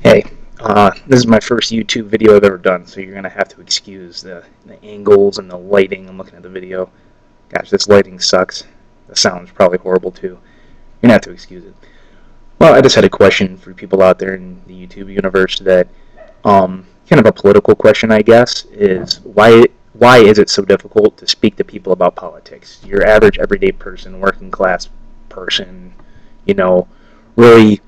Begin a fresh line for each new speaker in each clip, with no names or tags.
Hey, this is my first YouTube video I've ever done, so you're going to have to excuse the angles and the lighting. I'm looking at the video. Gosh, this lighting sucks. The sound's probably horrible too. You're going to have to excuse it. Well, I just had a question for people out there in the YouTube universe that, kind of a political question, I guess, is why is it so difficult to speak to people about politics? Your average everyday person, working class person, you know, really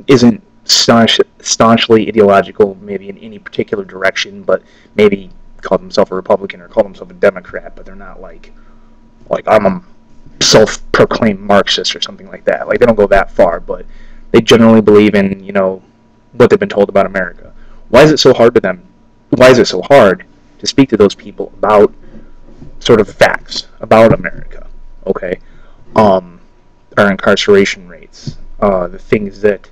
isn't staunchly ideological, maybe in any particular direction, but maybe call themselves a Republican or call themselves a Democrat, but they're not like I'm a self-proclaimed Marxist or something like that. Like they don't go that far, but they generally believe in what they've been told about America. Why is it so hard to them? Why is it so hard to speak to those people about sort of facts about America? Okay, our incarceration rates, the things that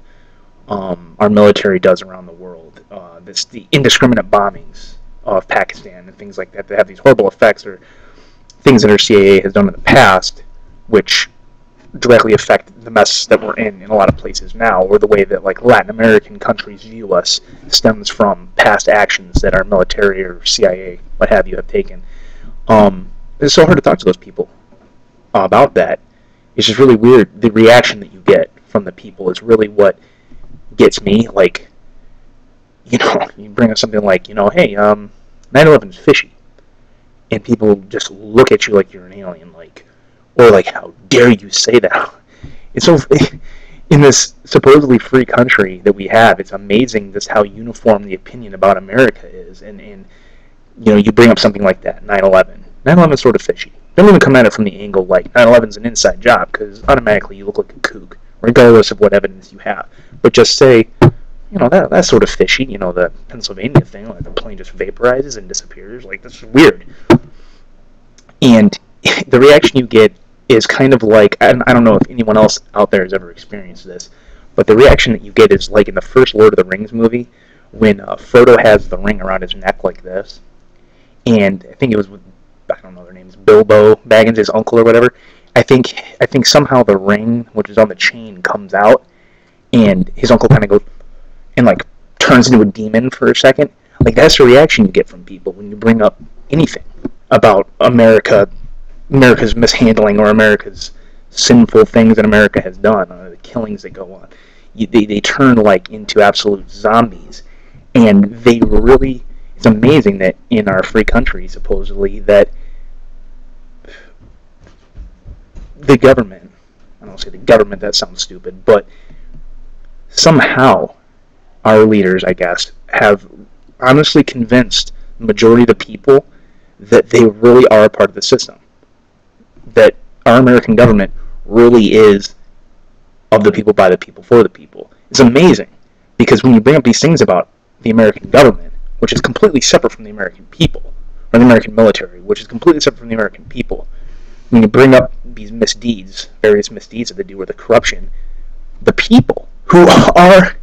our military does around the world, the indiscriminate bombings of Pakistan and things like that that have these horrible effects, or things that our CIA has done in the past, which directly affect the mess that we're in a lot of places now, or the way that like Latin American countries view us stems from past actions that our military or CIA, what have you, have taken. It's so hard to talk to those people about that. It's just really weird. The reaction that you get from the people is really what gets me. Like, you bring up something like, hey, 9/11 is fishy, and people just look at you like you're an alien, like, or like, how dare you say that? It's so in this supposedly free country that we have, it's amazing just how uniform the opinion about America is, and you bring up something like that, 9/11. 9/11 is sort of fishy. Don't even come at it from the angle like 9/11 is an inside job, because automatically you look like a kook, regardless of what evidence you have. But just say, that's sort of fishy. The Pennsylvania thing, like the plane just vaporizes and disappears. Like, that's weird. And the reaction you get is kind of like, I don't know if anyone else out there has ever experienced this, but the reaction that you get is like in the first Lord of the Rings movie, when Frodo has the ring around his neck like this, and I think it was with, I don't know their names, Bilbo Baggins, his uncle or whatever. I think somehow the ring, which is on the chain, comes out, and his uncle kind of goes and like turns into a demon for a second. Like, that's the reaction you get from people when you bring up anything about America's mishandling, or America's sinful things that America has done, or the killings that go on. They turn like into absolute zombies, and they really. It's amazing that in our free country, supposedly, that the government, I don't say the government, that sounds stupid, but somehow our leaders, I guess, have honestly convinced the majority of the people that they really are a part of the system. That our American government really is of the people, by the people, for the people. It's amazing, because when you bring up these things about the American government, which is completely separate from the American people, or the American military, which is completely separate from the American people, when you bring up these misdeeds, various misdeeds that they do, or the corruption, the people who are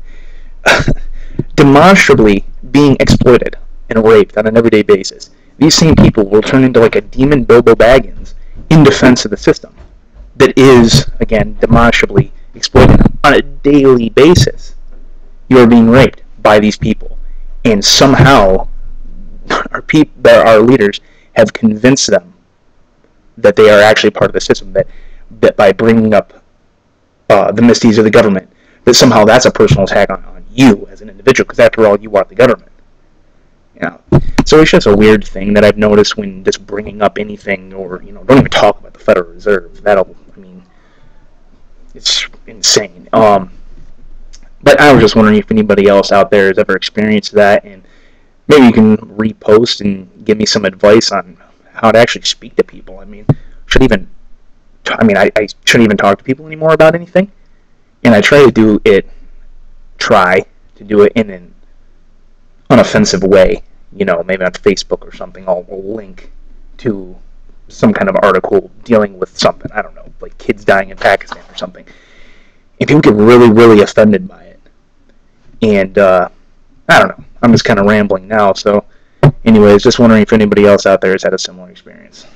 demonstrably being exploited and raped on an everyday basis, these same people will turn into like a demon Bilbo Baggins in defense of the system that is, again, demonstrably exploited on a daily basis. You are being raped by these people, and somehow our leaders have convinced them that they are actually part of the system, that by bringing up the misdeeds of the government, that somehow that's a personal attack on you as an individual, because after all, you are the government. So it's just a weird thing that I've noticed when just bringing up anything, or don't even talk about the Federal Reserve. It's insane. But I was just wondering if anybody else out there has ever experienced that, and maybe you can repost and give me some advice on how to actually speak to people. I shouldn't even talk to people anymore about anything, and I try to do it in an unoffensive way. Maybe on Facebook or something, I'll link to some kind of article dealing with something, I don't know, like kids dying in Pakistan or something, and people get really, really offended by it. And I don't know, I'm just kind of rambling now. So anyways, just wondering if anybody else out there has had a similar experience.